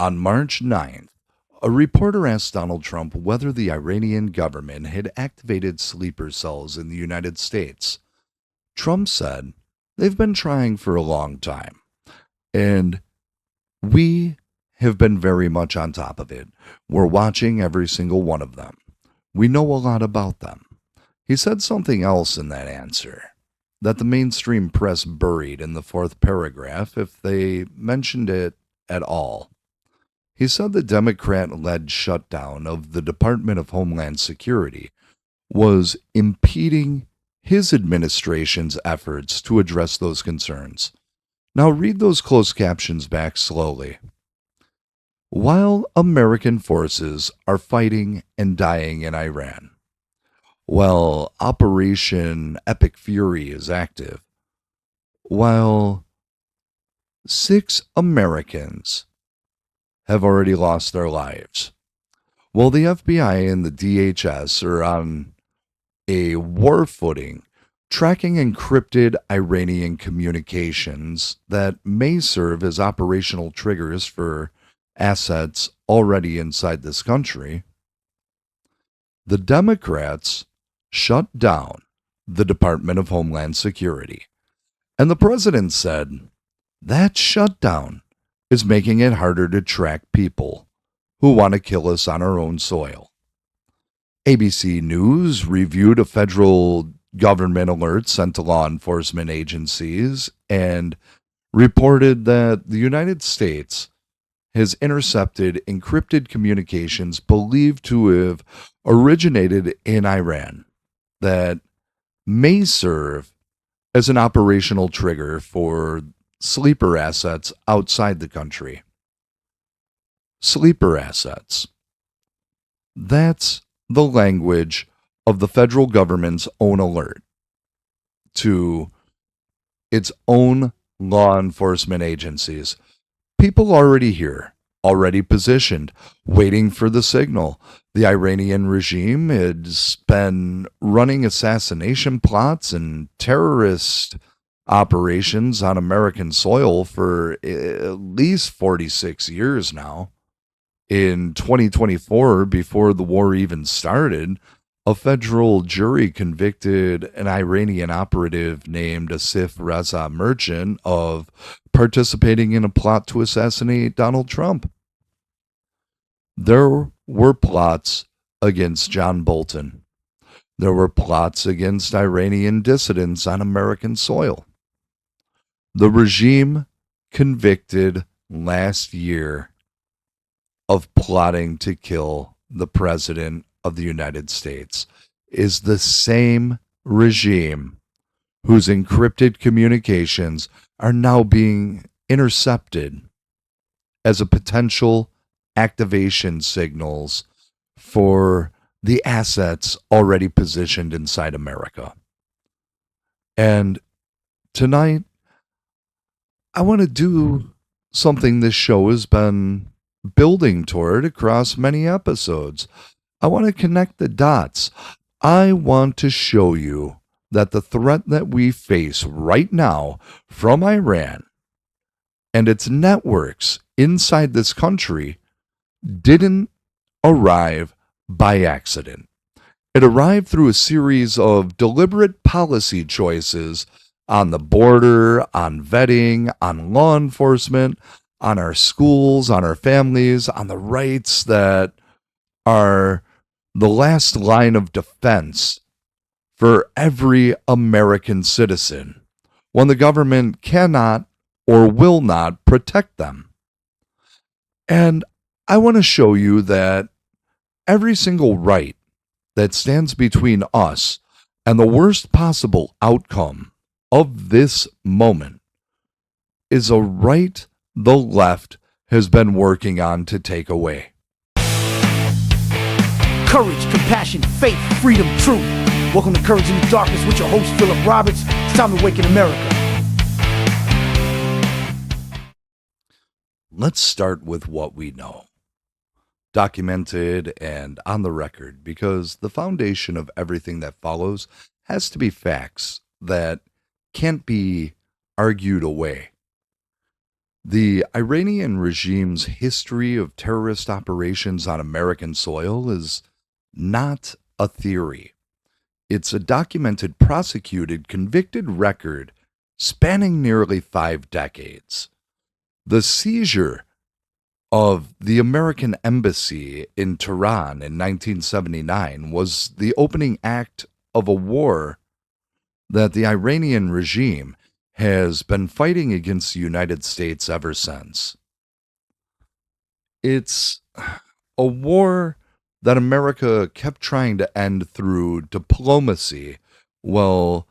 On March 9th, a reporter asked Donald Trump whether the Iranian government had activated sleeper cells in the United States. Trump said, "They've been trying for a long time, and we have been very much on top of it. We're watching every single one of them. We know a lot about them." He said something else in that answer that the mainstream press buried in the fourth paragraph if they mentioned it at all. He said the Democrat led shutdown of the Department of Homeland Security was impeding his administration's efforts to address those concerns. Now read those closed captions back slowly. While American forces are fighting and dying in Iran, while Operation Epic Fury is active, while 6 Americans have already lost their lives, while the FBI and the DHS are on a war footing tracking encrypted Iranian communications that may serve as operational triggers for assets already inside this country, the Democrats shut down the Department of Homeland Security. And the president said that shutdown is making it harder to track people who want to kill us on our own soil. ABC News reviewed a federal government alert sent to law enforcement agencies and reported that the United States has intercepted encrypted communications believed to have originated in Iran that may serve as an operational trigger for sleeper assets outside the country. Sleeper assets. That's the language of the federal government's own alert to its own law enforcement agencies. People already here, already positioned, waiting for the signal. The Iranian regime has been running assassination plots and terrorist operations on American soil for at least 46 years now. In 2024, before the war even started, a federal jury convicted an Iranian operative named Asif Reza Merchant of participating in a plot to assassinate Donald Trump. There were plots against John Bolton. There were plots against Iranian dissidents on American soil. The regime convicted last year of plotting to kill the President of the United States is the same regime whose encrypted communications are now being intercepted as a potential activation signals for the assets already positioned inside America. And tonight, I want to do something this show has been building toward across many episodes. I want to connect the dots. I want to show you that the threat that we face right now from Iran and its networks inside this country didn't arrive by accident. It arrived through a series of deliberate policy choices on the border, on vetting, on law enforcement, on our schools, on our families, on the rights that are the last line of defense for every American citizen when the government cannot or will not protect them. And I want to show you that every single right that stands between us and the worst possible outcome of this moment is a right the left has been working on to take away. Courage, compassion, faith, freedom, truth. Welcome to Courage in the Darkness with your host, Philip Roberts. It's time to awaken America. Let's start with what we know. Documented and on the record, because the foundation of everything that follows has to be facts that can't be argued away. The Iranian regime's history of terrorist operations on American soil is not a theory. It's a documented, prosecuted, convicted record spanning nearly 5 decades. The seizure of the American embassy in Tehran in 1979 was the opening act of a war that the Iranian regime has been fighting against the United States ever since. It's a war that America kept trying to end through diplomacy, while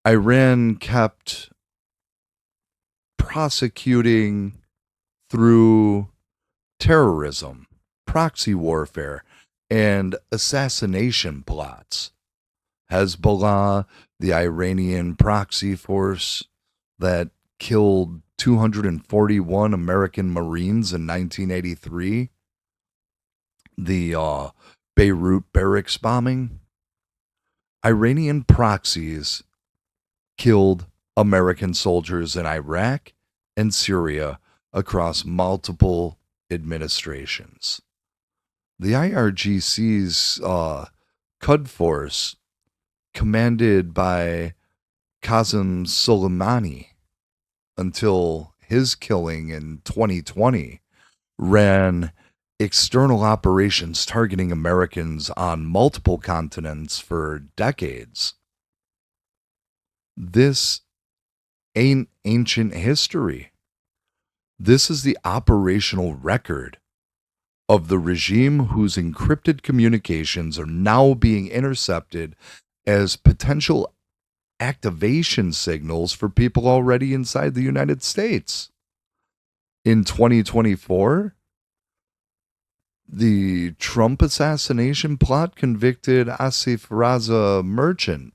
Iran kept prosecuting through terrorism, proxy warfare, and assassination plots. Hezbollah, the Iranian proxy force that killed 241 American Marines in 1983, the Beirut barracks bombing. Iranian proxies killed American soldiers in Iraq and Syria across multiple administrations. The IRGC's Qud force, commanded by Qasem Soleimani until his killing in 2020, ran external operations targeting Americans on multiple continents for decades. This ain't ancient history. This is the operational record of the regime whose encrypted communications are now being intercepted as potential activation signals for people already inside the United States. In 2024, the Trump assassination plot convicted Asif Raza Merchant.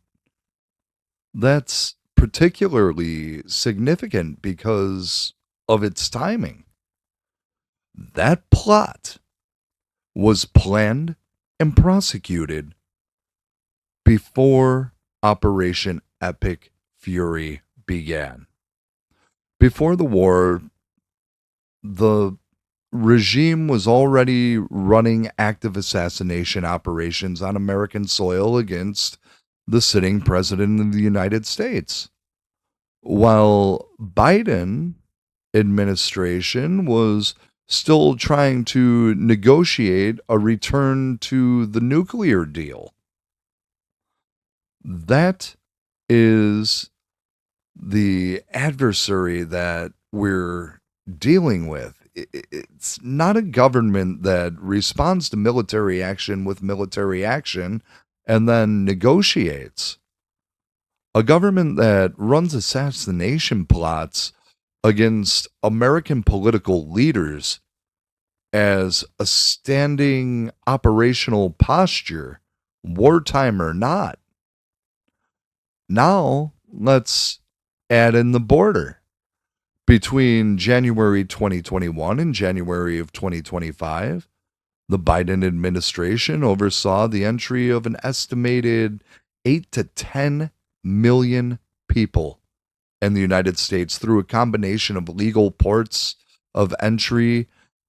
That's particularly significant because of its timing. That plot was planned and prosecuted before Operation Epic Fury began. Before the war, the regime was already running active assassination operations on American soil against the sitting president of the United States, while Biden administration was still trying to negotiate a return to the nuclear deal. That is the adversary that we're dealing with. It's not a government that responds to military action with military action and then negotiates. A government that runs assassination plots against American political leaders as a standing operational posture, wartime or not. Now, let's add in the border. Between January 2021 and January of 2025, the Biden administration oversaw the entry of an estimated 8 to 10 million people in the United States through a combination of legal ports of entry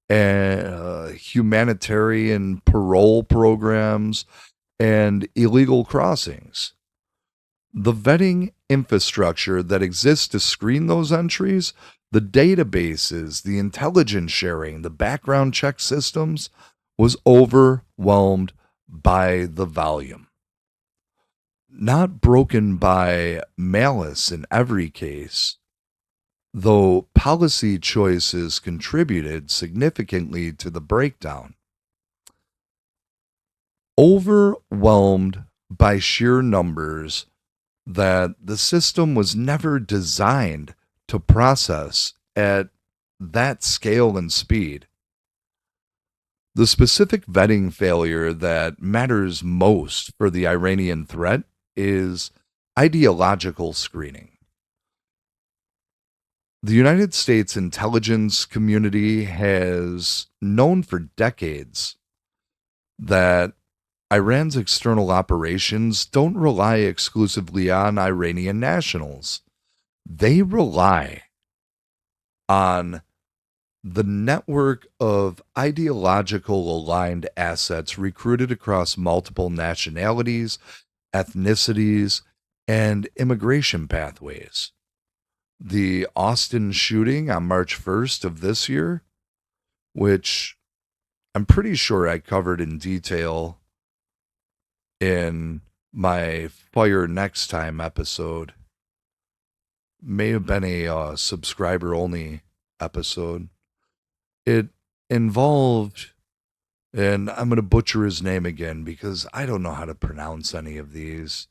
and humanitarian parole programs and illegal crossings. The vetting infrastructure that exists to screen those entries, the databases, the intelligence sharing, the background check systems, was overwhelmed by the volume. Not broken by malice in every case, though policy choices contributed significantly to the breakdown. Overwhelmed by sheer numbers that the system was never designed to process at that scale and speed. The specific vetting failure that matters most for the Iranian threat is ideological screening. The United States intelligence community has known for decades that Iran's external operations don't rely exclusively on Iranian nationals. They rely on The network of ideological aligned assets recruited across multiple nationalities, ethnicities, and immigration pathways. The Austin shooting on March 1st of this year, which I'm pretty sure I covered in detail in my Fire Next Time episode, may have been a subscriber only episode. It involved, and I'm going to butcher his name again because I don't know how to pronounce any of these.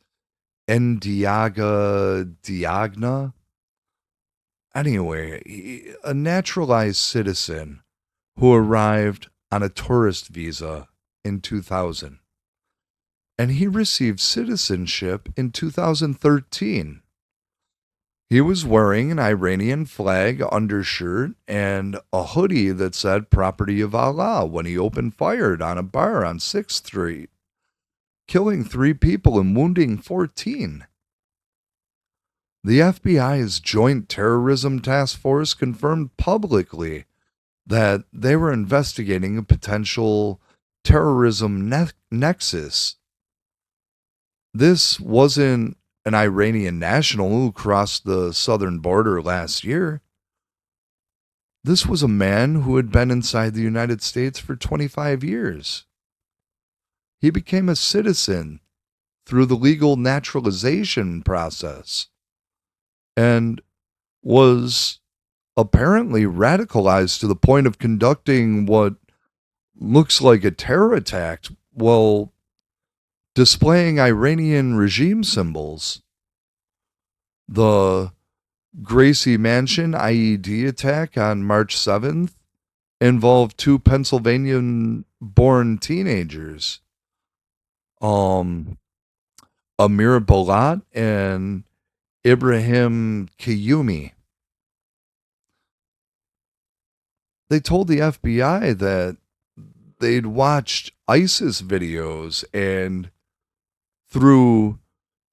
Ndiaga Diagna. Anyway, a naturalized citizen who arrived on a tourist visa in 2000. And he received citizenship in 2013. He was wearing an Iranian flag undershirt and a hoodie that said Property of Allah when he opened fire on a bar on 6th Street, killing 3 people and wounding 14. The FBI's Joint Terrorism Task Force confirmed publicly that they were investigating a potential terrorism nexus. This wasn't an Iranian national who crossed the southern border last year. This was a man who had been inside the United States for 25 years. He became a citizen through the legal naturalization process and was apparently radicalized to the point of conducting what looks like a terror attack while displaying Iranian regime symbols. The Gracie Mansion IED attack on March 7th involved 2 Pennsylvania-born teenagers, Amir Bolat and Ibrahim Kiyumi. They told the FBI that they'd watched ISIS videos and through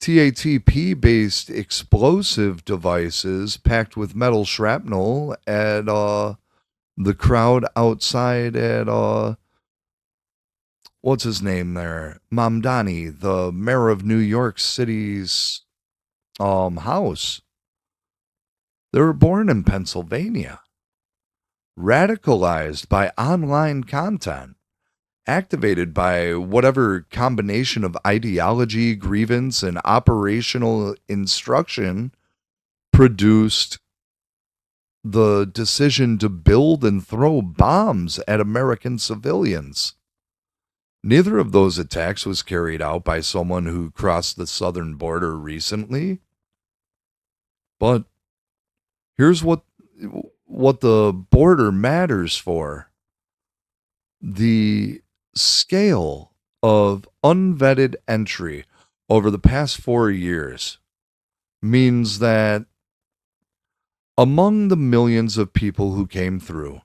TATP-based explosive devices packed with metal shrapnel at the crowd outside at what's his name there? Mamdani, the mayor of New York City's house. They were born in Pennsylvania, radicalized by online content, activated by whatever combination of ideology, grievance, and operational instruction produced the decision to build and throw bombs at American civilians. Neither of those attacks was carried out by someone who crossed the southern border recently. But here's what the border matters for. The scale of unvetted entry over the past 4 years means that among the millions of people who came through,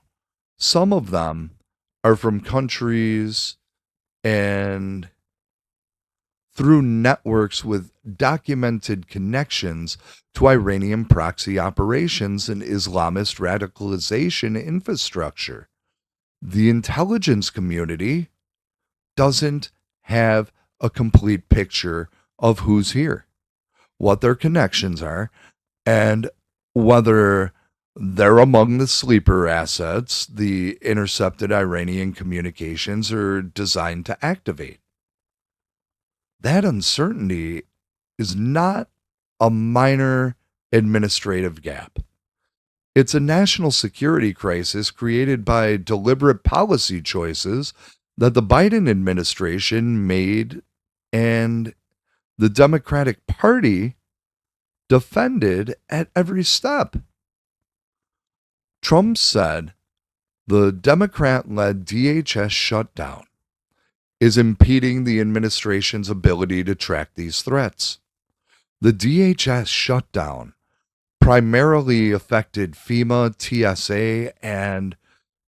some of them are from countries and through networks with documented connections to Iranian proxy operations and Islamist radicalization infrastructure. The intelligence community doesn't have a complete picture of who's here, what their connections are, and whether they're among the sleeper assets the intercepted Iranian communications are designed to activate. That uncertainty is not a minor administrative gap. It's a national security crisis created by deliberate policy choices that the Biden administration made and the Democratic Party defended at every step. Trump said the Democrat-led DHS shutdown is impeding the administration's ability to track these threats. The DHS shutdown primarily affected FEMA, TSA, and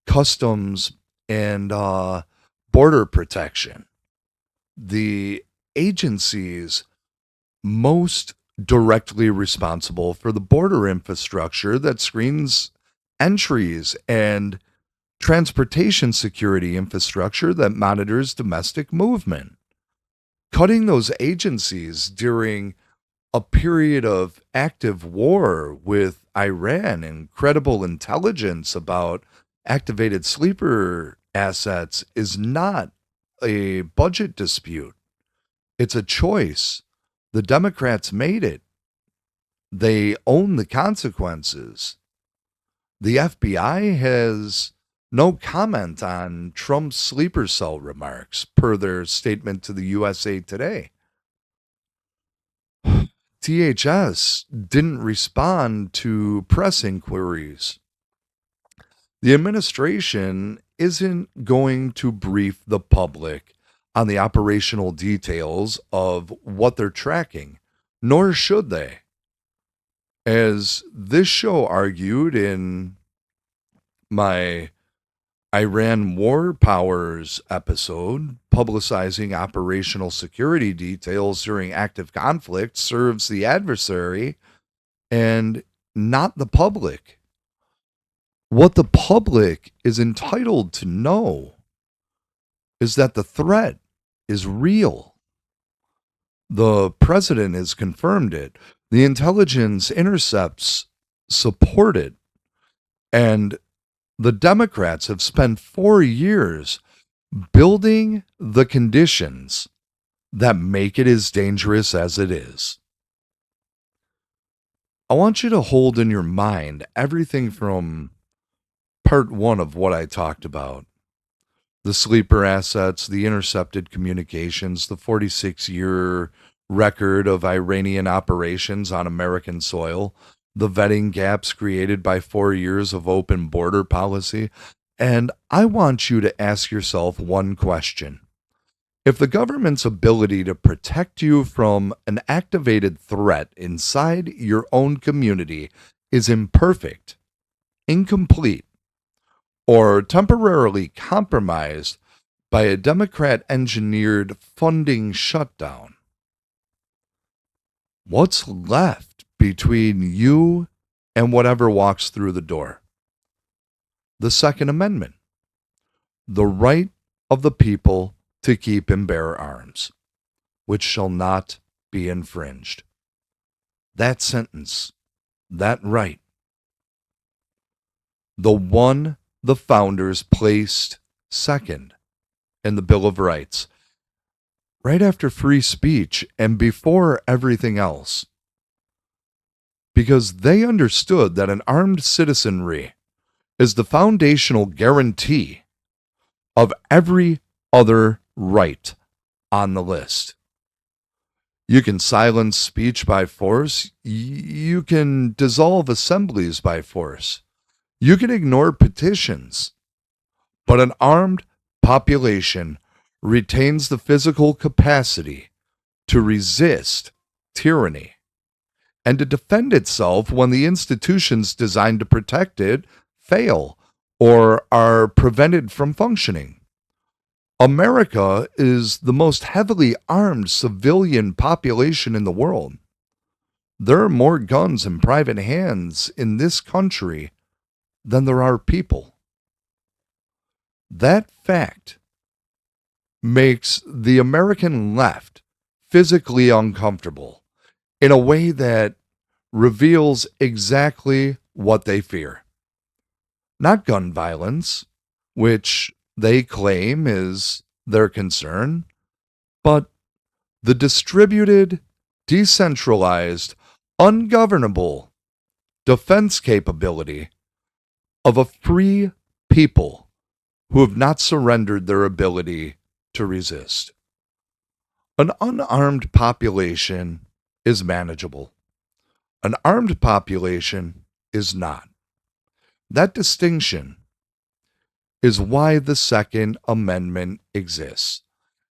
Customs and Border Protection. The agencies most directly responsible for the border infrastructure that screens entries and transportation security infrastructure that monitors domestic movement. Cutting those agencies during a period of active war with Iran and credible intelligence about activated sleeper assets is not a budget dispute. It's a choice. The Democrats made it. They own the consequences. The FBI has no comment on Trump's sleeper cell remarks, per their statement to the USA Today. THS didn't respond to press inquiries. The administration isn't going to brief the public on the operational details of what they're tracking, nor should they. As this show argued in my Iran War Powers episode, publicizing operational security details during active conflict serves the adversary and not the public. What the public is entitled to know is that the threat is real. The president has confirmed it. The intelligence intercepts support it. And the Democrats have spent 4 years building the conditions that make it as dangerous as it is. I want you to hold in your mind everything from part 1 of what I talked about. The sleeper assets, the intercepted communications, the 46-year record of Iranian operations on American soil, the vetting gaps created by 4 years of open border policy. And I want you to ask yourself one question. If the government's ability to protect you from an activated threat inside your own community is imperfect, incomplete, or temporarily compromised by a Democrat engineered funding shutdown, what's left between you and whatever walks through the door? The Second Amendment, the right of the people to keep and bear arms, which shall not be infringed. That sentence, that right, the one the founders placed second in the Bill of Rights, right after free speech and before everything else, because they understood that an armed citizenry is the foundational guarantee of every other right on the list. You can silence speech by force. You can dissolve assemblies by force. You can ignore petitions. But an armed population retains the physical capacity to resist tyranny and to defend itself when the institutions designed to protect it fail or are prevented from functioning. America is the most heavily armed civilian population in the world. There are more guns in private hands in this country than there are people. That fact makes the American left physically uncomfortable in a way that reveals exactly what they fear. Not gun violence, which they claim is their concern, but the distributed, decentralized, ungovernable defense capability of a free people who have not surrendered their ability to resist. An unarmed population is manageable. An armed population is not. That distinction is why the Second Amendment exists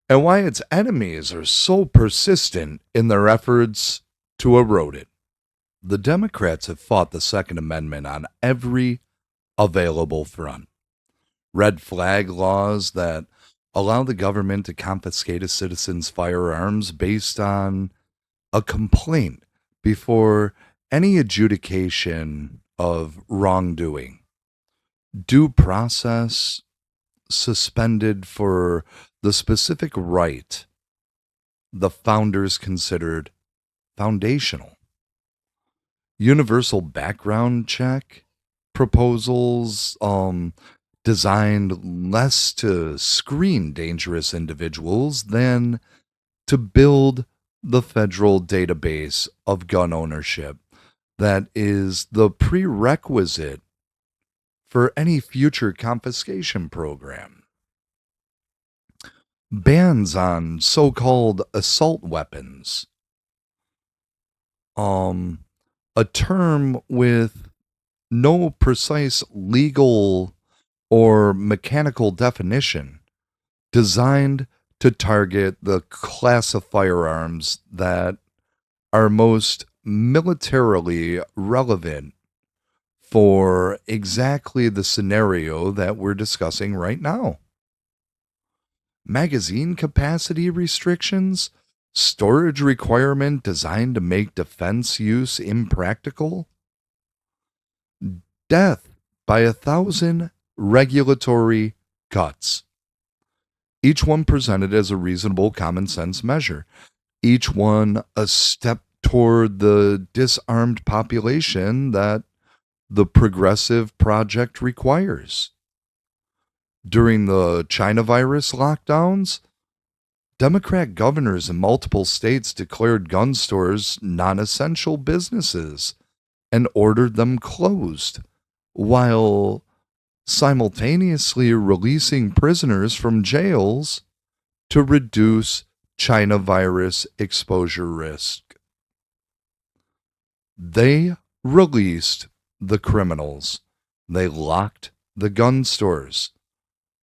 and why its enemies are so persistent in their efforts to erode it. The Democrats have fought the Second Amendment on every available front. Red flag laws that allow the government to confiscate a citizen's firearms based on a complaint before any adjudication of wrongdoing. due process suspended for the specific right the founders considered foundational. Universal background check proposals designed less to screen dangerous individuals than to build the federal database of gun ownership that is the prerequisite for any future confiscation program. Bans on so-called assault weapons, a term with no precise legal or mechanical definition, designed to target the class of firearms that are most militarily relevant for exactly the scenario that we're discussing right now. Magazine capacity restrictions, storage requirement designed to make defense use impractical, death by 1,000 regulatory cuts. Each one presented as a reasonable common sense measure. Each one a step toward the disarmed population that the progressive project requires. During the China virus lockdowns, Democrat governors in multiple states declared gun stores non-essential businesses and ordered them closed, while simultaneously releasing prisoners from jails to reduce China virus exposure risk. They released the criminals. They locked the gun stores.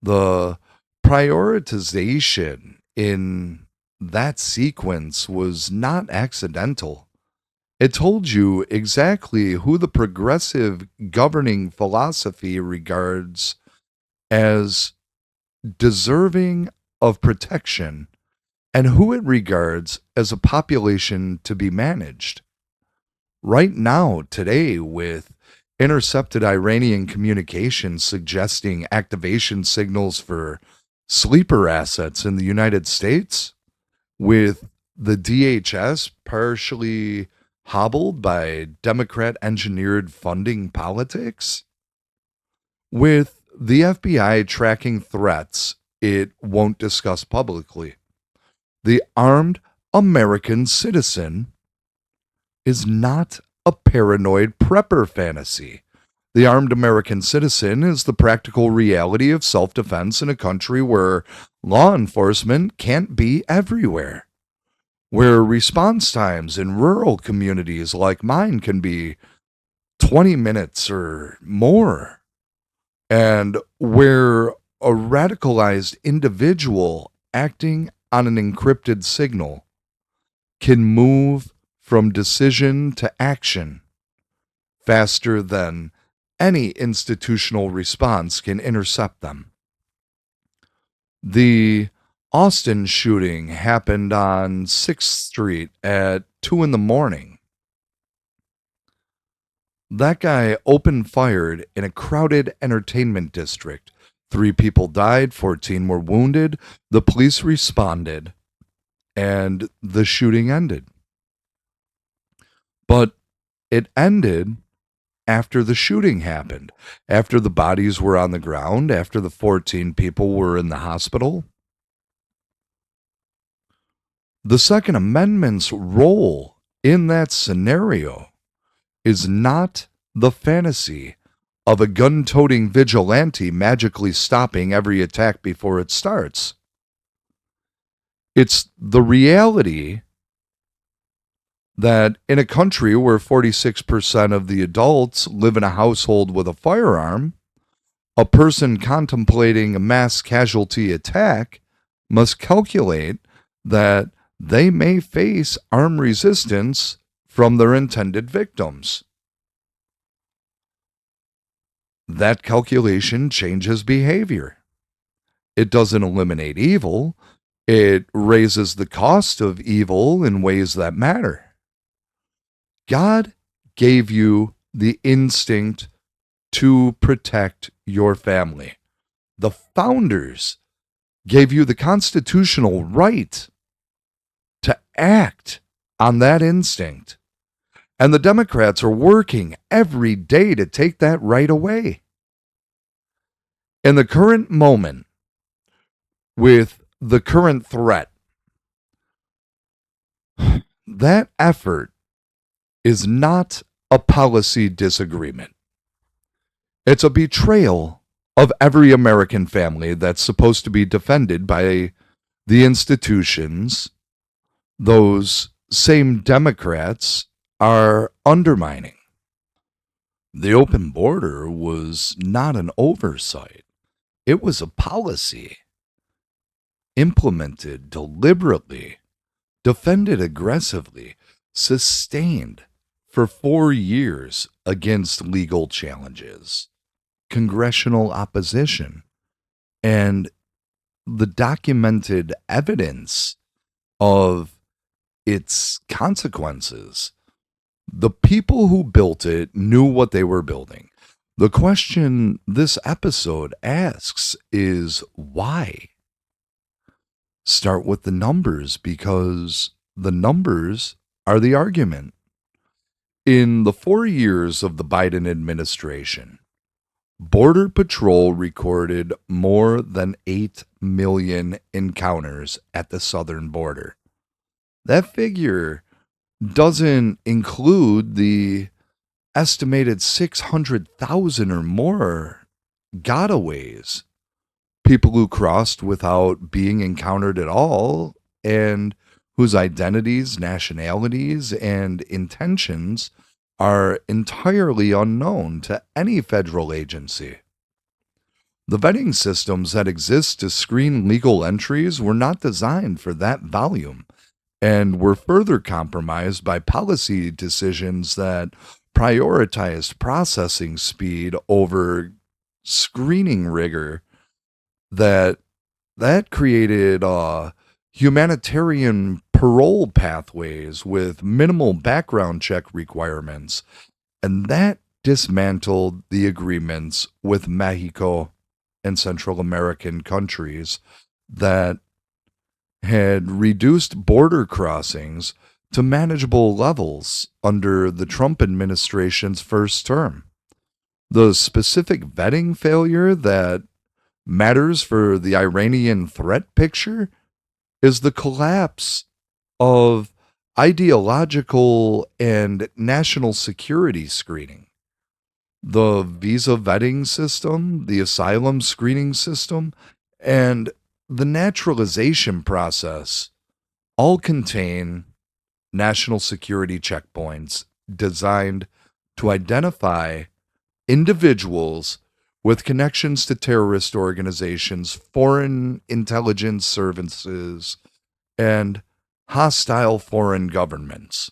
The prioritization in that sequence was not accidental. It told you exactly who the progressive governing philosophy regards as deserving of protection and who it regards as a population to be managed. Right now, today, with intercepted Iranian communications suggesting activation signals for sleeper assets in the United States, with the DHS partially hobbled by Democrat engineered funding politics, with the FBI tracking threats it won't discuss publicly. The armed American citizen is not a paranoid prepper fantasy. The armed American citizen is the practical reality of self-defense in a country where law enforcement can't be everywhere, where response times in rural communities like mine can be 20 minutes or more, and where a radicalized individual acting on an encrypted signal can move from decision to action faster than any institutional response can intercept them. The Austin shooting happened on 6th Street at 2 in the morning. That guy opened fired in a crowded entertainment district. 3 people died, 14 were wounded. The police responded, and the shooting ended. But it ended after the shooting happened, after the bodies were on the ground, after the 14 people were in the hospital. The Second Amendment's role in that scenario is not the fantasy of a gun-toting vigilante magically stopping every attack before it starts. It's the reality that in a country where 46% of the adults live in a household with a firearm, a person contemplating a mass casualty attack must calculate that they may face armed resistance from their intended victims. That calculation changes behavior. It doesn't eliminate evil. It raises the cost of evil in ways that matter. God gave you the instinct to protect your family. The founders gave you the constitutional right to act on that instinct. And the Democrats are working every day to take that right away. In the current moment, with the current threat, that effort is not a policy disagreement. It's a betrayal of every American family that's supposed to be defended by the institutions those same Democrats are undermining. The open border was not an oversight. It was a policy implemented deliberately, defended aggressively, sustained for 4 years against legal challenges, congressional opposition, and the documented evidence of its consequences. The people who built it knew what they were building. The question this episode asks is why? Start with the numbers, because the numbers are the argument. In the 4 years of the Biden administration, Border Patrol recorded more than 8 million encounters at the southern border. That figure doesn't include the estimated 600,000 or more gotaways, people who crossed without being encountered at all, and whose identities, nationalities, and intentions are entirely unknown to any federal agency. The vetting systems that exist to screen legal entries were not designed for that volume, and were further compromised by policy decisions that prioritized processing speed over screening rigor. That created humanitarian parole pathways with minimal background check requirements, and that dismantled the agreements with Mexico and Central American countries that had reduced border crossings to manageable levels under the Trump administration's first term. The specific vetting failure that matters for the Iranian threat picture is the collapse of ideological and national security screening. The visa vetting system, the asylum screening system, and the naturalization process all contain national security checkpoints designed to identify individuals with connections to terrorist organizations, foreign intelligence services, and hostile foreign governments.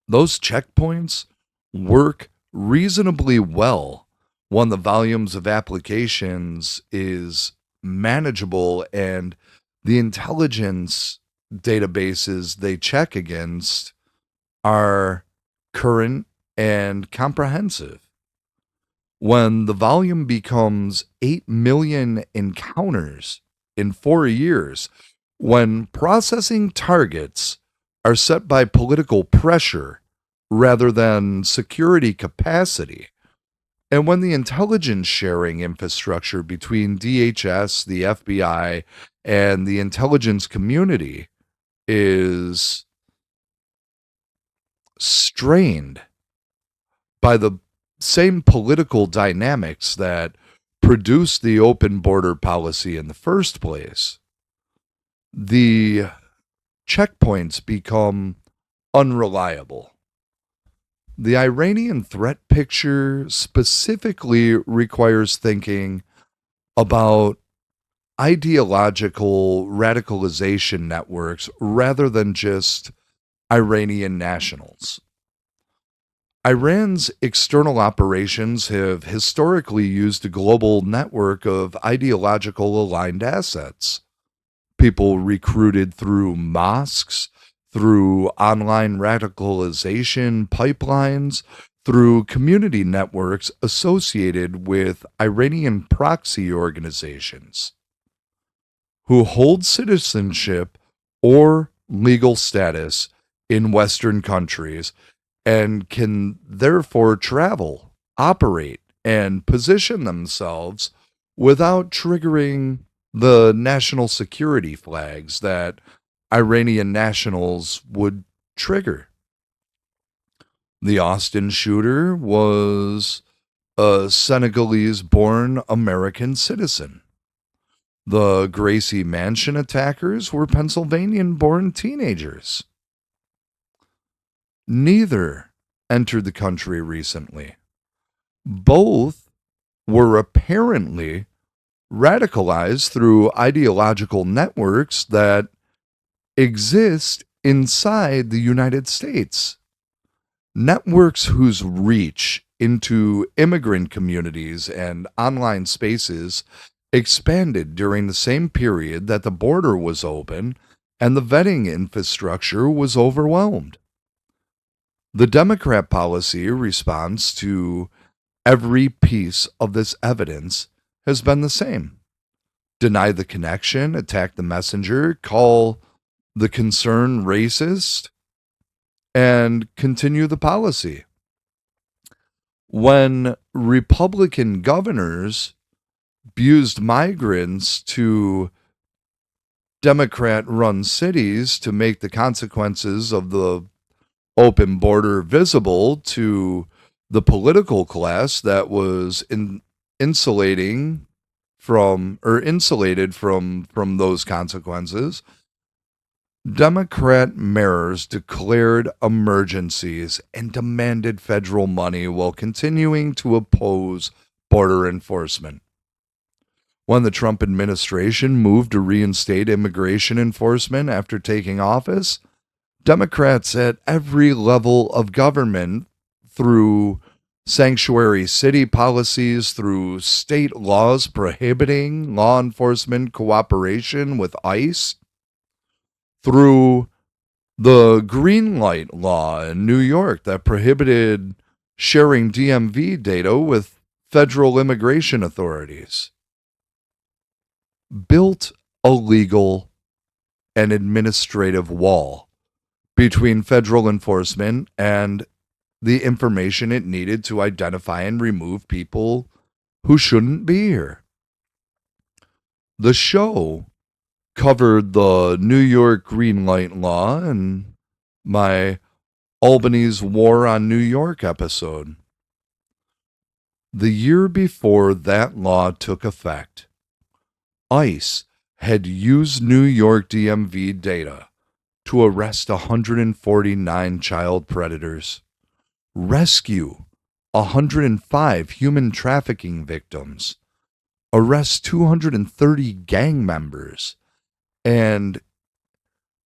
Those checkpoints work reasonably well when the volumes of applications is manageable and the intelligence databases they check against are current and comprehensive. When the volume becomes 8 million encounters in 4 years, when processing targets are set by political pressure rather than security capacity, and when the intelligence sharing infrastructure between DHS, the FBI, and the intelligence community is strained by the same political dynamics that produced the open border policy in the first place, the checkpoints become unreliable. The Iranian threat picture specifically requires thinking about ideological radicalization networks rather than just Iranian nationals. Iran's external operations have historically used a global network of ideological aligned assets. People recruited through mosques, through online radicalization pipelines, through community networks associated with Iranian proxy organizations who hold citizenship or legal status in Western countries and can therefore travel, operate, and position themselves without triggering the national security flags that Iranian nationals would trigger. The Austin shooter was a Senegalese born American citizen. The Gracie Mansion attackers were Pennsylvanian born teenagers. Neither entered the country recently. Both were apparently radicalized through ideological networks that exist inside the United States. Networks whose reach into immigrant communities and online spaces expanded during the same period that the border was open and the vetting infrastructure was overwhelmed. The Democrat policy response to every piece of this evidence has been the same: deny the connection, attack the messenger, call the concern racist, and continue the policy. When Republican governors abused migrants to Democrat-run cities to make the consequences of the open border visible to the political class that was insulated from those consequences, Democrat mayors declared emergencies and demanded federal money while continuing to oppose border enforcement. When the Trump administration moved to reinstate immigration enforcement after taking office, Democrats at every level of government, through sanctuary city policies, through state laws prohibiting law enforcement cooperation with ICE, through the green light law in New York that prohibited sharing DMV data with federal immigration authorities, built a legal and administrative wall between federal enforcement and the information it needed to identify and remove people who shouldn't be here. The show covered the New York green light law and my Albany's War on New York episode. The year before that law took effect, ICE had used New York DMV data to arrest 149 child predators, rescue 105 human trafficking victims, arrest 230 gang members, and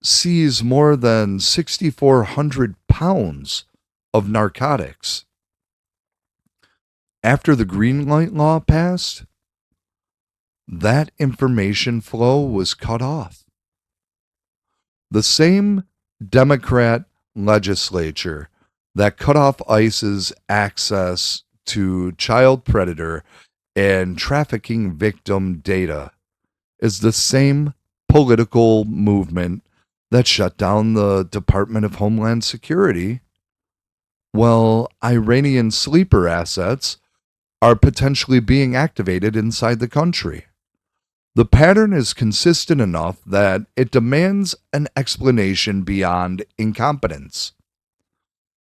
seize more than 6,400 pounds of narcotics. After the green light law passed, that information flow was cut off. The same Democrat legislature that cut off ICE's access to child predator and trafficking victim data is the same political movement that shut down the Department of Homeland Security, while Iranian sleeper assets are potentially being activated inside the country. The pattern is consistent enough that it demands an explanation beyond incompetence.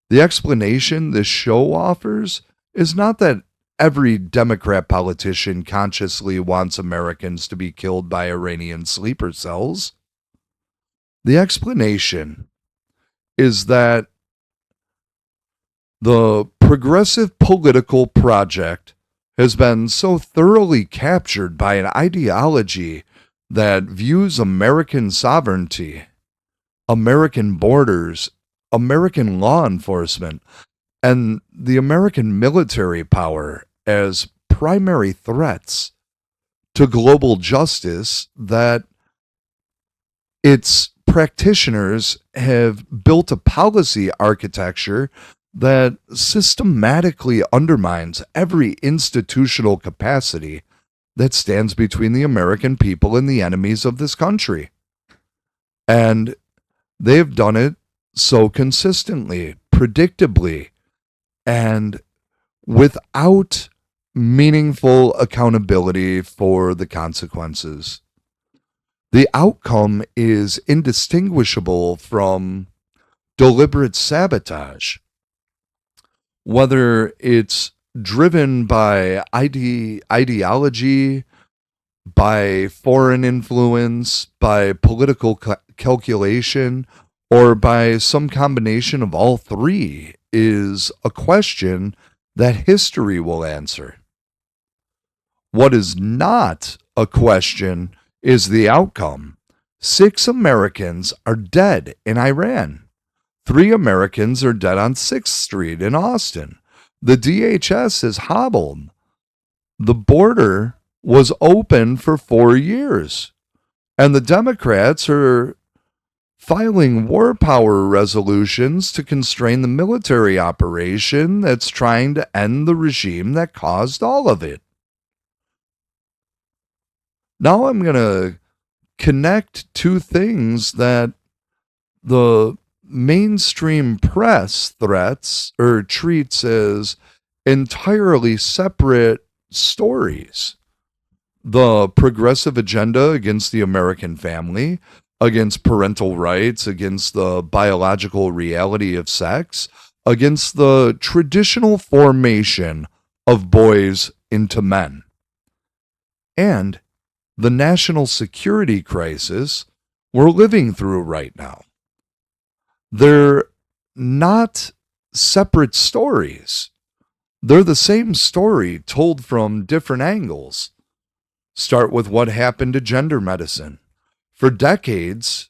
The explanation this show offers is not that every Democrat politician consciously wants Americans to be killed by Iranian sleeper cells. The explanation is that the progressive political project has been so thoroughly captured by an ideology that views American sovereignty, American borders, American law enforcement, and the American military power as primary threats to global justice that its practitioners have built a policy architecture that systematically undermines every institutional capacity that stands between the American people and the enemies of this country. And they've done it so consistently, predictably, and without meaningful accountability for the consequences. The outcome is indistinguishable from deliberate sabotage, whether it's driven by ideology, by foreign influence, by political calculation, or by some combination of all three, is a question that history will answer. What is not a question is the outcome. 6 Americans are dead in Iran. 3 Americans are dead on 6th Street in Austin. The DHS is hobbled. The border was open for 4 years. And the Democrats are filing war power resolutions to constrain the military operation that's trying to end the regime that caused all of it. Now I'm going to connect two things that the mainstream press threats or treats as entirely separate stories. The progressive agenda against the American family, against parental rights, against the biological reality of sex, against the traditional formation of boys into men, and the national security crisis we're living through right now. They're not separate stories. They're the same story told from different angles. Start with what happened to gender medicine. For decades,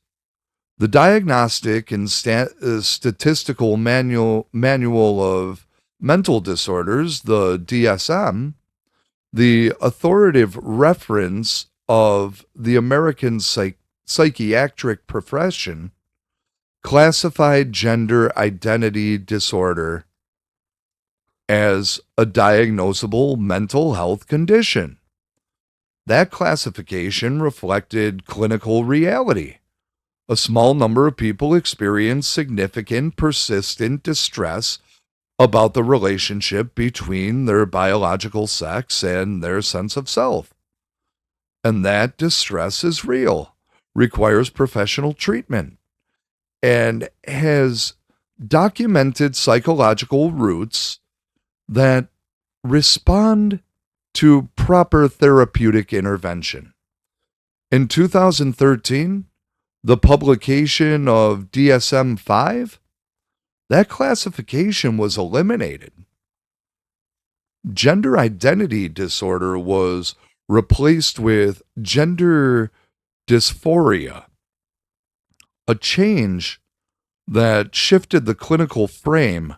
the Diagnostic and Statistical Manual of Mental Disorders, the DSM, the authoritative reference of the American psychiatric profession, classified gender identity disorder as a diagnosable mental health condition. That classification reflected clinical reality. A small number of people experience significant, persistent distress about the relationship between their biological sex and their sense of self. And that distress is real, requires professional treatment, and has documented psychological roots that respond to proper therapeutic intervention. In 2013, the publication of DSM-5, that classification was eliminated. Gender identity disorder was replaced with gender dysphoria, a change that shifted the clinical frame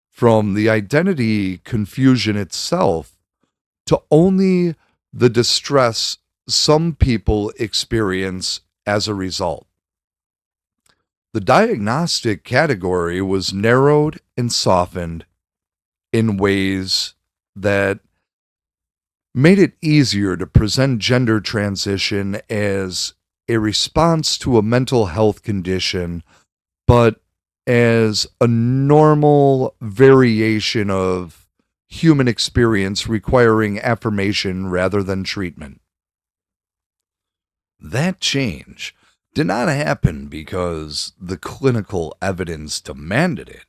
from the identity confusion itself to only the distress some people experience as a result. The diagnostic category was narrowed and softened in ways that made it easier to present gender transition as a response to a mental health condition, but as a normal variation of human experience requiring affirmation rather than treatment. That change did not happen because the clinical evidence demanded it.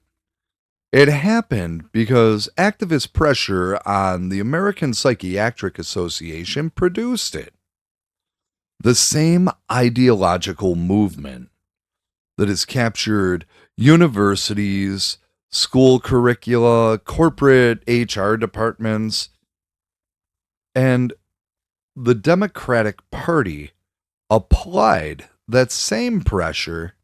It happened because activist pressure on the American Psychiatric Association produced it. The same ideological movement that has captured universities, school curricula, corporate HR departments, and the Democratic Party applied that same pressure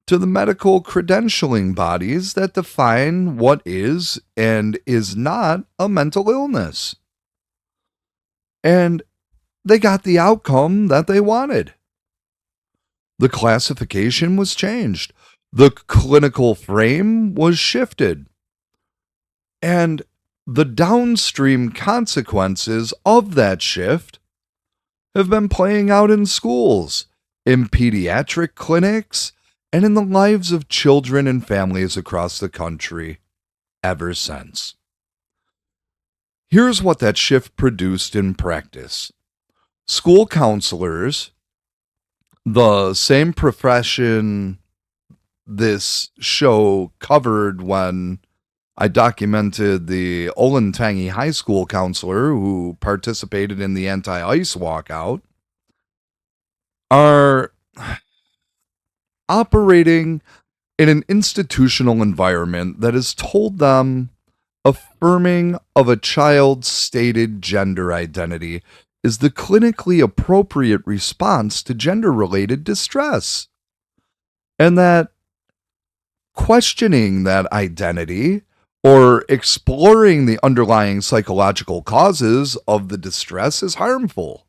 to the medical credentialing bodies that define what is and is not a mental illness. And they got the outcome that they wanted. The classification was changed. The clinical frame was shifted, and the downstream consequences of that shift have been playing out in schools, in pediatric clinics, and in the lives of children and families across the country ever since. Here's what that shift produced in practice. School counselors, the same profession this show covered when I documented the Olentangy High School counselor who participated in the anti-ICE walkout, are operating in an institutional environment that has told them affirming of a child's stated gender identity is the clinically appropriate response to gender-related distress. And that questioning that identity or exploring the underlying psychological causes of the distress is harmful.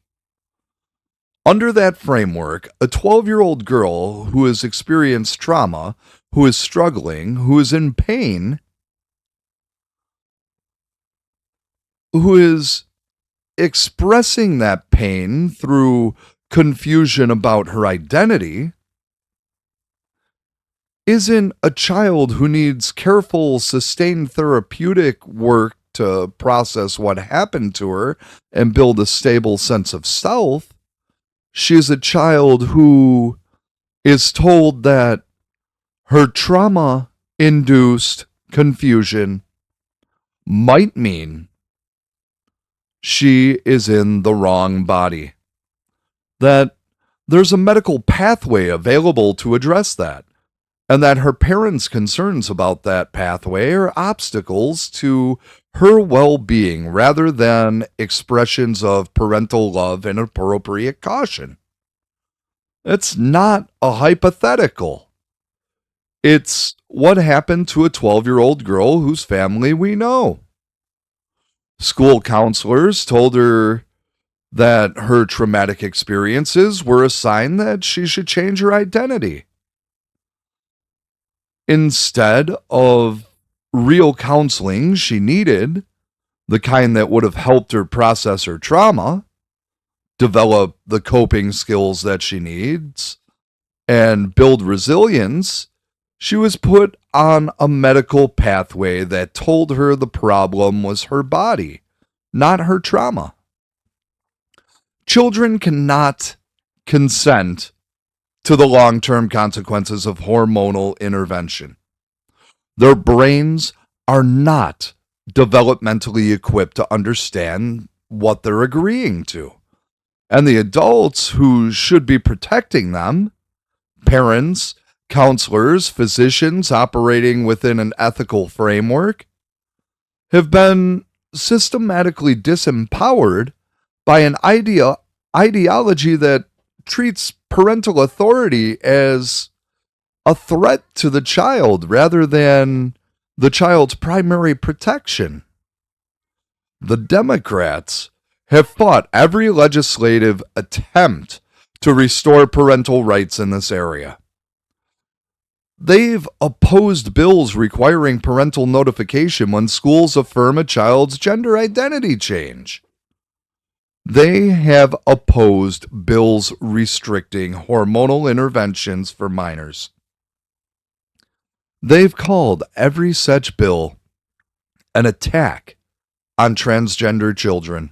Under that framework, a 12-year-old girl who has experienced trauma, who is struggling, who is in pain, who is expressing that pain through confusion about her identity, isn't a child who needs careful, sustained therapeutic work to process what happened to her and build a stable sense of self. She's a child who is told that her trauma-induced confusion might mean she is in the wrong body. That there's a medical pathway available to address that, and that her parents' concerns about that pathway are obstacles to her well-being rather than expressions of parental love and appropriate caution. It's not a hypothetical. It's what happened to a 12-year-old girl whose family we know. School counselors told her that her traumatic experiences were a sign that she should change her identity. Instead of real counseling she needed, the kind that would have helped her process her trauma, develop the coping skills that she needs, and build resilience, she was put on a medical pathway that told her the problem was her body, not her trauma. Children cannot consent to the long-term consequences of hormonal intervention. Their brains are not developmentally equipped to understand what they're agreeing to. And the adults who should be protecting them, parents, counselors, physicians operating within an ethical framework, have been systematically disempowered by an ideology that treats parental authority as a threat to the child rather than the child's primary protection. The Democrats have fought every legislative attempt to restore parental rights in this area. They've opposed bills requiring parental notification when schools affirm a child's gender identity change. They have opposed bills restricting hormonal interventions for minors. They've called every such bill an attack on transgender children,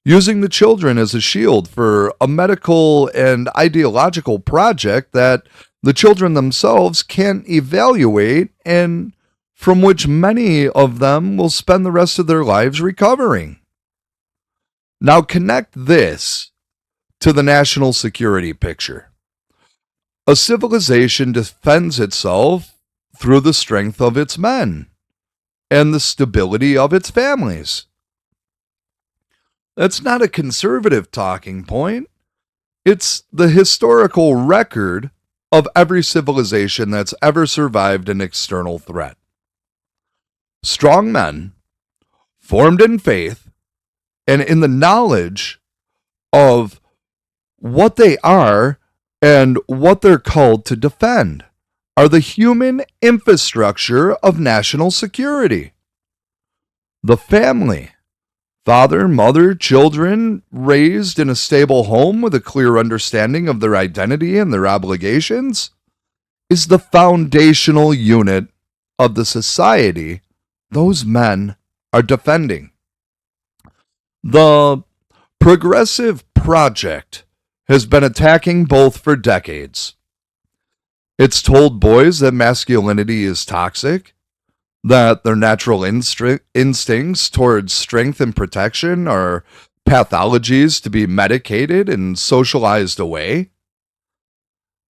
using the children as a shield for a medical and ideological project that the children themselves can't evaluate and from which many of them will spend the rest of their lives recovering. Now connect this to the national security picture. A civilization defends itself through the strength of its men and the stability of its families. That's not a conservative talking point. It's the historical record of every civilization that's ever survived an external threat. Strong men, formed in faith and in the knowledge of what they are and what they're called to defend. are the human infrastructure of national security. The family, father, mother, children raised in a stable home with a clear understanding of their identity and their obligations, is the foundational unit of the society those men are defending. The Progressive Project has been attacking both for decades. It's told boys that masculinity is toxic, that their natural instincts towards strength and protection are pathologies to be medicated and socialized away.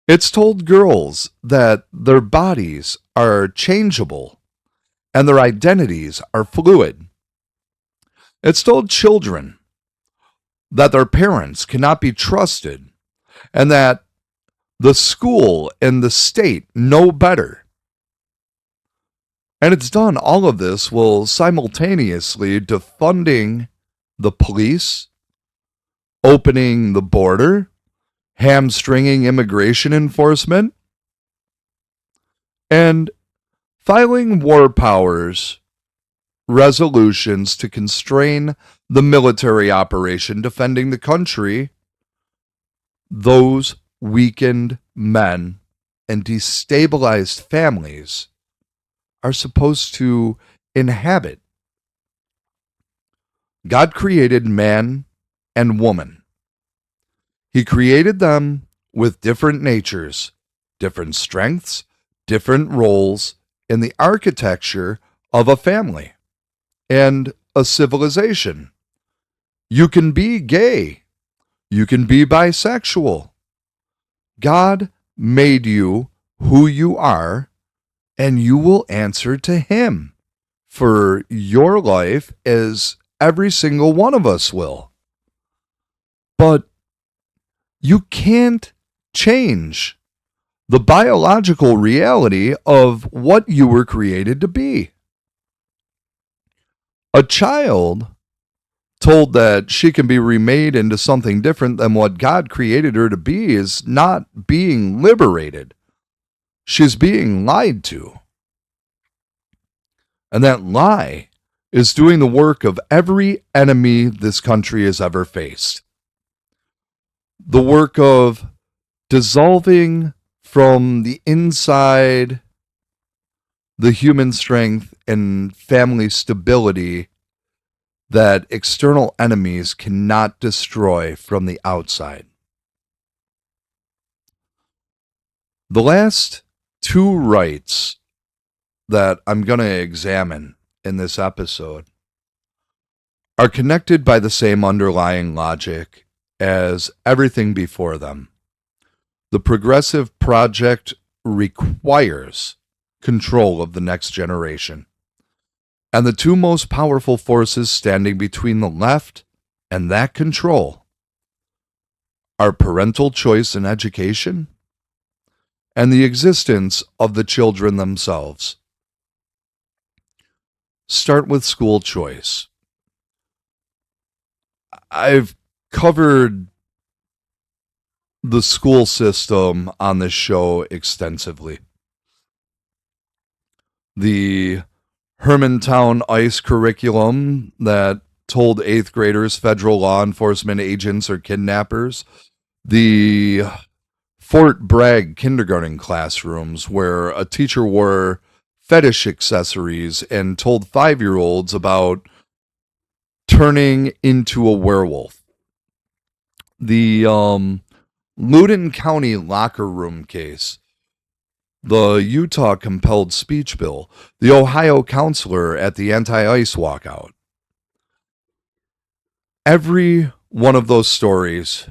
It's told girls that their bodies are changeable and their identities are fluid. It's told children that their parents cannot be trusted and that the school and the state know better. And it's done all of this while simultaneously defunding the police, opening the border, hamstringing immigration enforcement, and filing war powers resolutions to constrain the military operation defending the country those weakened men and destabilized families are supposed to inhabit. God created man and woman. He created them with different natures, different strengths, different roles in the architecture of a family and a civilization. You can be gay. You can be bisexual. God made you who you are, and you will answer to Him for your life as every single one of us will. But you can't change the biological reality of what you were created to be. A child told that she can be remade into something different than what God created her to be is not being liberated. She's being lied to. And that lie is doing the work of every enemy this country has ever faced. The work of dissolving from the inside the human strength and family stability that external enemies cannot destroy from the outside. The last two rights that I'm going to examine in this episode are connected by the same underlying logic as everything before them. The Progressive Project requires control of the next generation. And the two most powerful forces standing between the left and that control are parental choice in education and the existence of the children themselves. Start with school choice. I've covered the school system on this show extensively. The Hermantown ICE curriculum that told 8th graders federal law enforcement agents are kidnappers. The Fort Bragg kindergarten classrooms where a teacher wore fetish accessories and told 5-year-olds about turning into a werewolf. The Loudoun County locker room case. The Utah compelled speech bill, the Ohio counselor at the anti-ICE walkout. Every one of those stories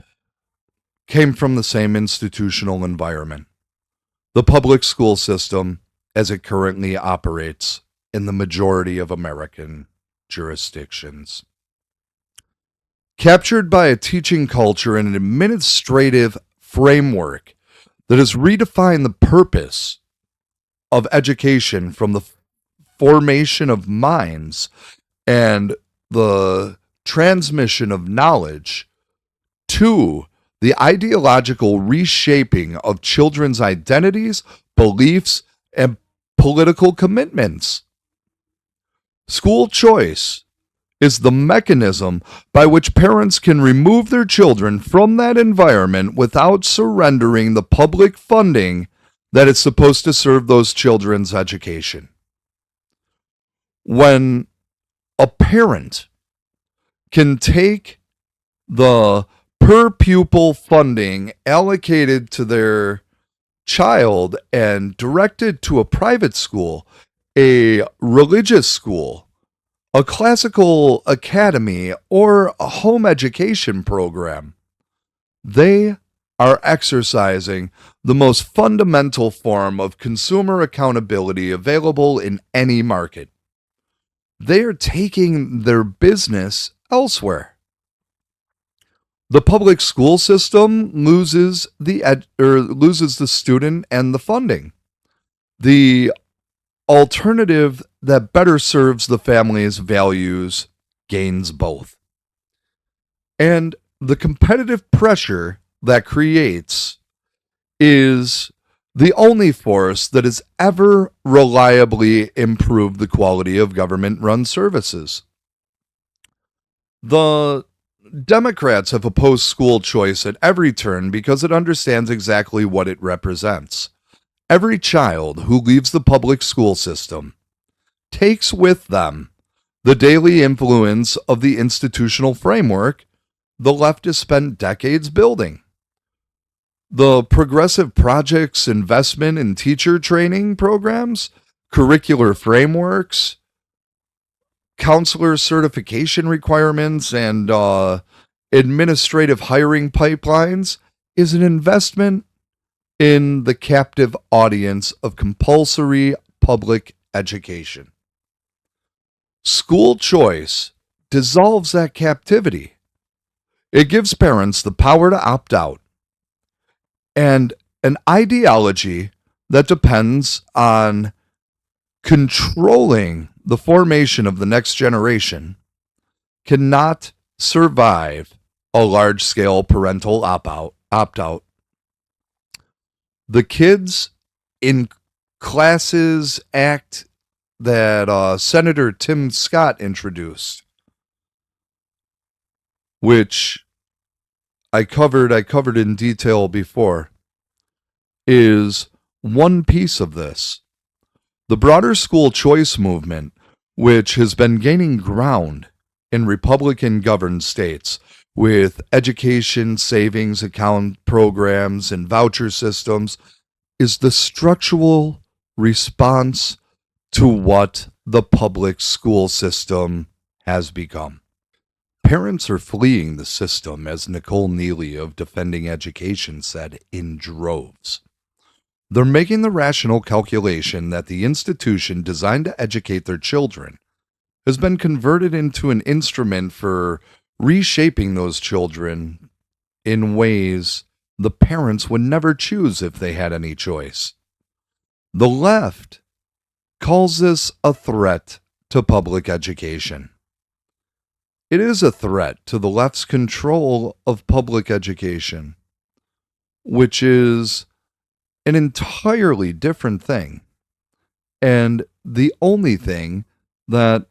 came from the same institutional environment, the public school system as it currently operates in the majority of American jurisdictions. Captured by a teaching culture and an administrative framework that has redefined the purpose of education from the formation of minds and the transmission of knowledge to the ideological reshaping of children's identities, beliefs, and political commitments. School choice is the mechanism by which parents can remove their children from that environment without surrendering the public funding that is supposed to serve those children's education. When a parent can take the per pupil funding allocated to their child and direct it to a private school, a religious school, a classical academy, or a home education program, they are exercising the most fundamental form of consumer accountability available in any market. They are taking their business elsewhere. The public school system loses the student and the funding. The alternative that better serves the family's values gains both. And the competitive pressure that creates is the only force that has ever reliably improved the quality of government-run services. The Democrats have opposed school choice at every turn because it understands exactly what it represents. Every child who leaves the public school system takes with them the daily influence of the institutional framework the left has spent decades building. The progressive projects, investment in teacher training programs, curricular frameworks, counselor certification requirements, and administrative hiring pipelines is an investment in the captive audience of compulsory public education. School choice dissolves that captivity. It gives parents the power to opt out, and an ideology that depends on controlling the formation of the next generation cannot survive a large-scale parental opt-out. The Kids in Classes Act that Senator Tim Scott introduced, which I covered in detail before, is one piece of this. The broader school choice movement, which has been gaining ground in Republican-governed states with education savings account programs and voucher systems, is the structural response to what the public school system has become. Parents are fleeing the system, as Nicole Neely of Defending Education said, in droves. They're making the rational calculation that the institution designed to educate their children has been converted into an instrument for reshaping those children in ways the parents would never choose if they had any choice. The left calls this a threat to public education. It is a threat to the left's control of public education, which is an entirely different thing, and the only thing that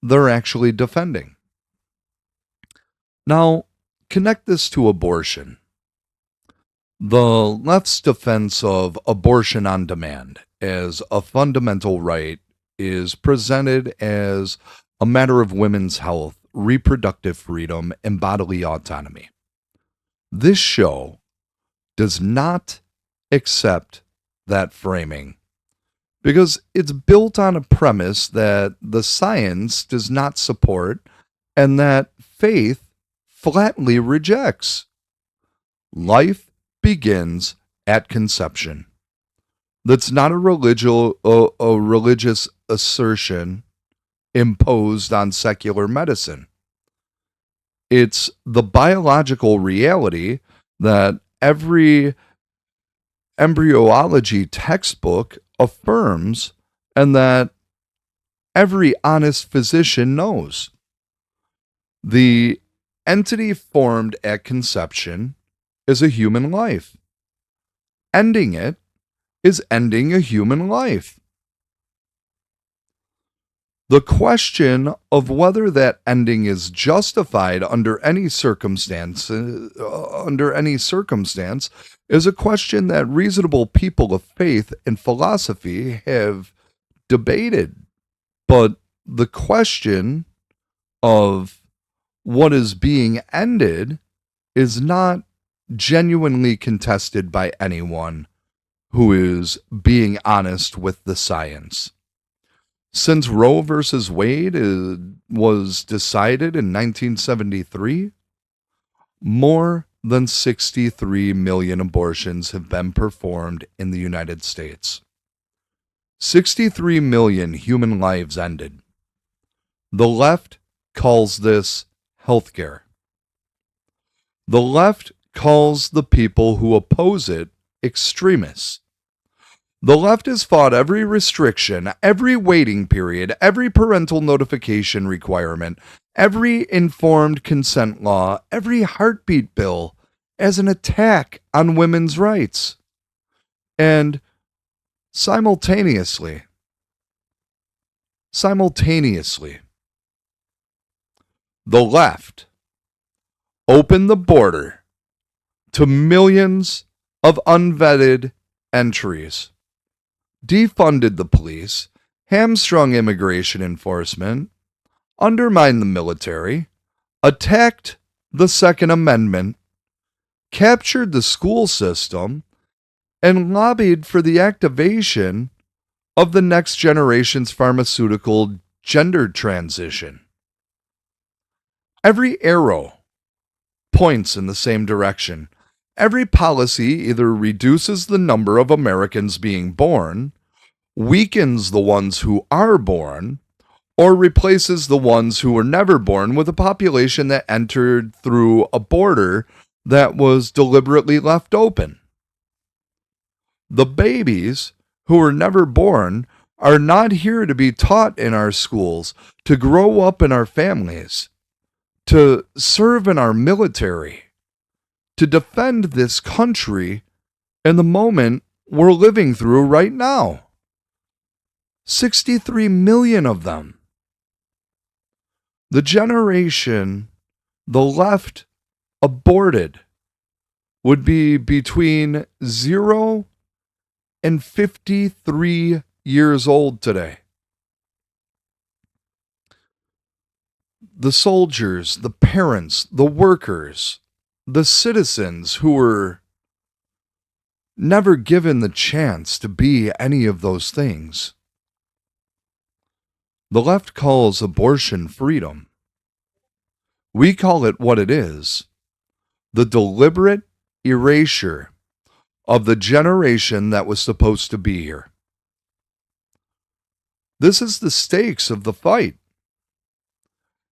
they're actually defending. Now, connect this to abortion. The left's defense of abortion on demand as a fundamental right is presented as a matter of women's health, reproductive freedom, and bodily autonomy. This show does not accept that framing because it's built on a premise that the science does not support and that faith flatly rejects. Life begins at conception. That's not a religious assertion imposed on secular medicine. It's the biological reality that every embryology textbook affirms and that every honest physician knows. The entity formed at conception is a human life. Ending it is ending a human life. The question of whether that ending is justified under any circumstance, is a question that reasonable people of faith and philosophy have debated. But the question of what is being ended is not genuinely contested by anyone who is being honest with the science. Since Roe versus Wade was decided in 1973, more than 63 million abortions have been performed in the United States. 63 million human lives ended. The left calls this healthcare. The left calls the people who oppose it extremists. The left has fought every restriction, every waiting period, every parental notification requirement, every informed consent law, every heartbeat bill as an attack on women's rights. And simultaneously, the left opened the border to millions of unvetted entries, defunded the police, hamstrung immigration enforcement, undermined the military, attacked the Second Amendment, captured the school system, and lobbied for the activation of the next generation's pharmaceutical gender transition. Every arrow points in the same direction. Every policy either reduces the number of Americans being born, weakens the ones who are born, or replaces the ones who were never born with a population that entered through a border that was deliberately left open. The babies who were never born are not here to be taught in our schools, to grow up in our families, to serve in our military, to defend this country in the moment we're living through right now. 63 million of them. The generation the left aborted would be between 0 and 53 years old today. The soldiers, the parents, the workers, the citizens who were never given the chance to be any of those things. The left calls abortion freedom. We call it what it is: the deliberate erasure of the generation that was supposed to be here. This is the stakes of the fight.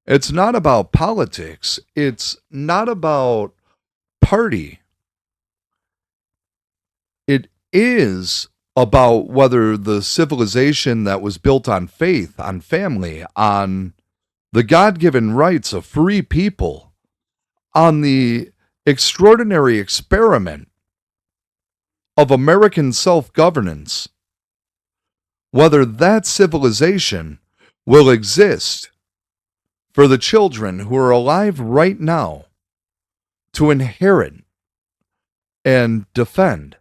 It's not about politics. It's not about party. It is about whether the civilization that was built on faith, on family, on the God-given rights of free people, on the extraordinary experiment of American self-governance, whether that civilization will exist for the children who are alive right now to inherit and defend.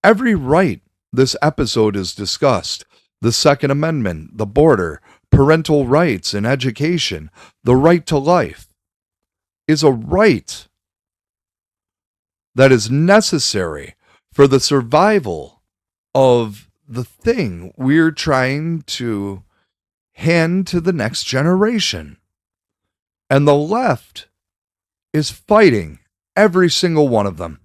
Every right this episode is discussed: the Second Amendment, the border, parental rights and education, the right to life, is a right that is necessary for the survival of the thing we're trying to hand to the next generation. And the left is fighting every single one of them.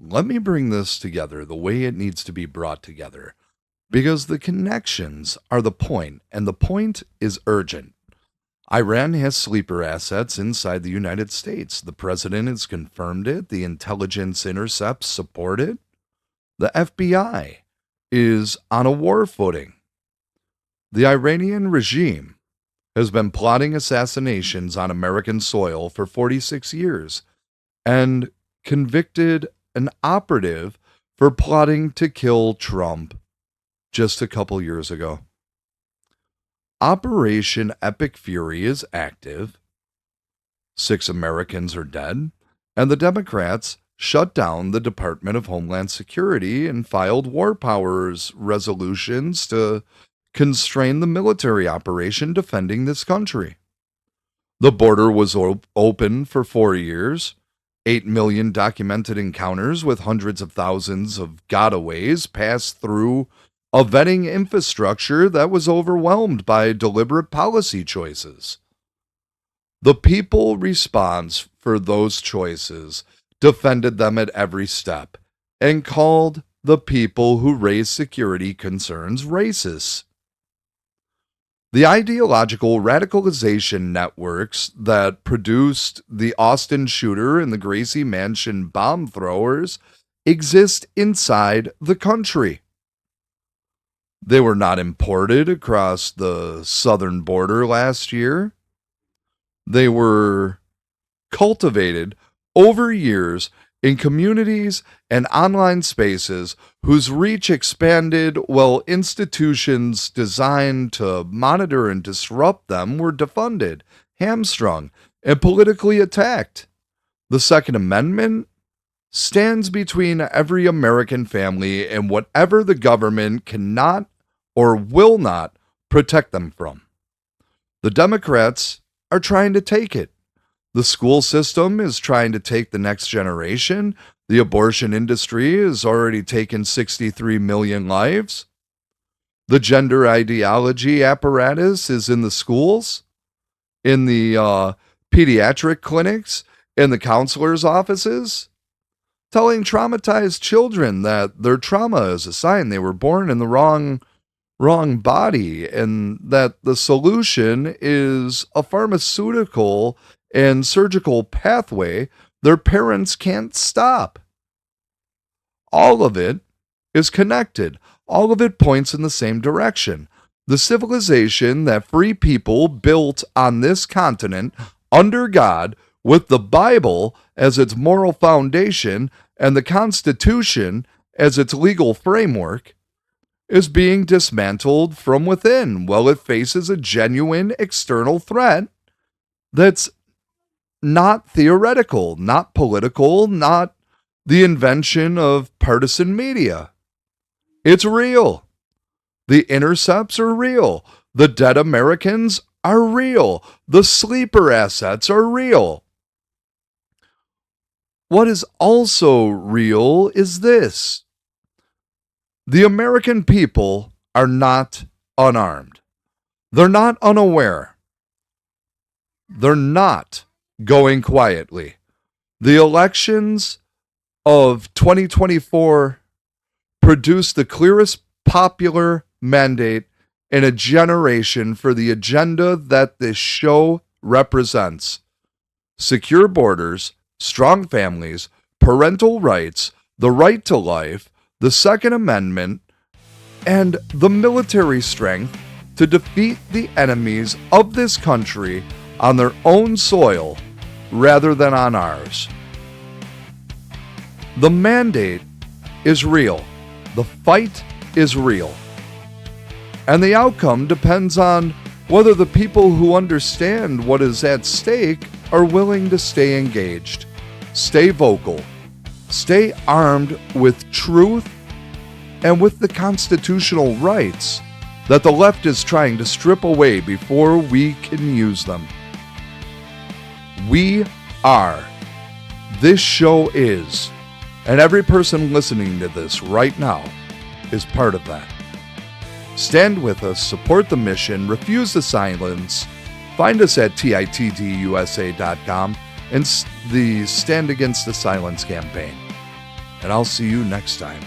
Let me bring this together the way it needs to be brought together, because the connections are the point, and the point is urgent. Iran has sleeper assets inside the United States. The president has confirmed it. The intelligence intercepts support it. The FBI is on a war footing. The Iranian regime has been plotting assassinations on American soil for 46 years. and convicted an operative for plotting to kill Trump just a couple years ago. Operation Epic Fury is active. 6 Americans are dead, and the Democrats shut down the Department of Homeland Security and filed war powers resolutions to constrain the military operation defending this country. The border was open for 4 years. 8 million documented encounters with hundreds of thousands of gotaways passed through a vetting infrastructure that was overwhelmed by deliberate policy choices. The people response for those choices defended them at every step and called the people who raised security concerns racists. The ideological radicalization networks that produced the Austin shooter and the Gracie Mansion bomb throwers exist inside the country. They were not imported across the southern border last year. They were cultivated over years in communities and online spaces whose reach expanded while institutions designed to monitor and disrupt them were defunded, hamstrung, and politically attacked. The Second Amendment stands between every American family and whatever the government cannot or will not protect them from. The Democrats are trying to take it. The school system is trying to take the next generation. The abortion industry has already taken 63 million lives. The gender ideology apparatus is in the schools, in the pediatric clinics, in the counselors' offices, telling traumatized children that their trauma is a sign they were born in the wrong body, and that the solution is a pharmaceutical and surgical pathway their parents can't stop. All of it is connected. All of it points in the same direction. The civilization that free people built on this continent under God, with the Bible as its moral foundation and the Constitution as its legal framework, is being dismantled from within while it faces a genuine external threat that's not theoretical, not political, not the invention of partisan media. It's real. The intercepts are real. The dead Americans are real. The sleeper assets are real. What is also real is this: the American people are not unarmed. They're not unaware. They're not going quietly. The elections of 2024 produced the clearest popular mandate in a generation for the agenda that this show represents: secure borders, strong families, parental rights, the right to life, the Second Amendment, and the military strength to defeat the enemies of this country on their own soil rather than on ours. The mandate is real. The fight is real. And the outcome depends on whether the people who understand what is at stake are willing to stay engaged, stay vocal, stay armed with truth and with the constitutional rights that the left is trying to strip away before we can use them. We are. This show is. And every person listening to this right now is part of that. Stand with us, support the mission, refuse the silence. Find us at tittdusa.com and the Stand Against the Silence campaign. And I'll see you next time.